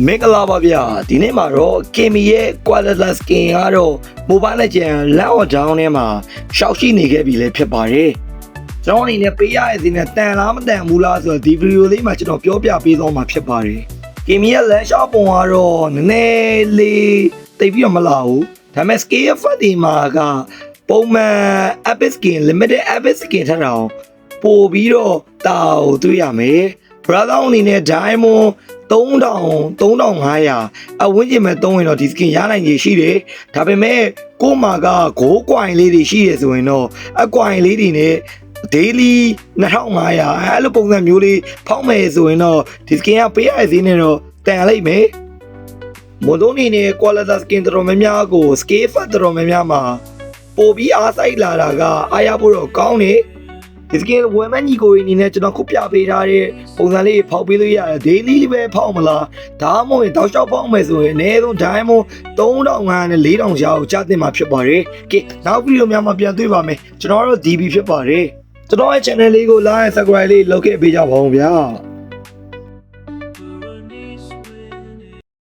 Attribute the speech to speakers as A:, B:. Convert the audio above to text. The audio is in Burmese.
A: မင်္ဂလာပါဗျာဒီနေ့မှာတော့ Kimi ရဲ့ Quality Skin ကတော့ Mobile Legends လက်အော်ဒေါင်းထဲမှာရှောက်ရှိနေခဲ့ပြီလည်းဖြစ်ပါတယ်ကျွန်တော်အနေနဲ့ပေးရတဲ့စီနဲ့တန်လားမတန်ဘူးလားဆိုတော့ဒီဗီဒီယိုလေးမှာကျွန်တော်ပြောပြပေးသွားမှာဖြစ်ပါတယ် Kimi ရဲ့လက်ရှောက်ပုံကတော့နည်းနည်းလေးတိတ်ပြီးတော့မလာဘူးဒါပေမဲ့ Scale Effect ဒီမှာကပုံမှန် Epic Skin Limited Epic Skin ထက်တောင်ပို့ပြီးတော့တာကိုတွေ့ရမယ် Brother အနေနဲ့ Diamond 3500အဝန်းကျင်မဲ့သုံးရင်တော့ဒီ skin ရနိုင်ကြီးရှိတယ်ဒါပေမဲ့ကို့မှာကဂိုးကွိုင်လေးတွေရှိရဆိုရင်တော့အကွိုင်လေးတွေနဲ့ daily 2500အဲ့လိုပုံစံမျိုးလေးဖောက်မယ်ဆိုရင်တော့ဒီ skin ကပေးရတဲ့ဈေးနဲ့တော့တန်လိုက်မယ်မွန်တိုးနေနဲ့ quality skin တော်တော်များများကို scale effect တော်တော်များများမှာပို့ပြီးအားဆိုင်လာတာကအားရဖို့တော့ကောင်းတယ်ဒီစကင်ဝယ်မညီကိုအနေနဲ့ကျွန်တော်ခုပြပေးထားတဲ့ပုံစံလေးဖောက်ပေးလို့ရတယ် daily ပဲဖောက်မလားဒါမှမဟုတ်ရင်တောက်လျှောက်ဖောက်မယ်ဆိုရင်အနည်းဆုံး diamond 3500နဲ့4000ရှားကိုကြားတင်မှာဖြစ်ပါတယ်ကဲနောက်ဗီဒီယိုများမှာပြန်တွေ့ပါမယ်ကျွန်တော်တို့ DB ဖြစ်ပါတယ်ကျွန်တော်ရဲ့ channel လေးကို like subscribe လေးလုပ်ခဲ့ပေးကြပါဦးဗျာ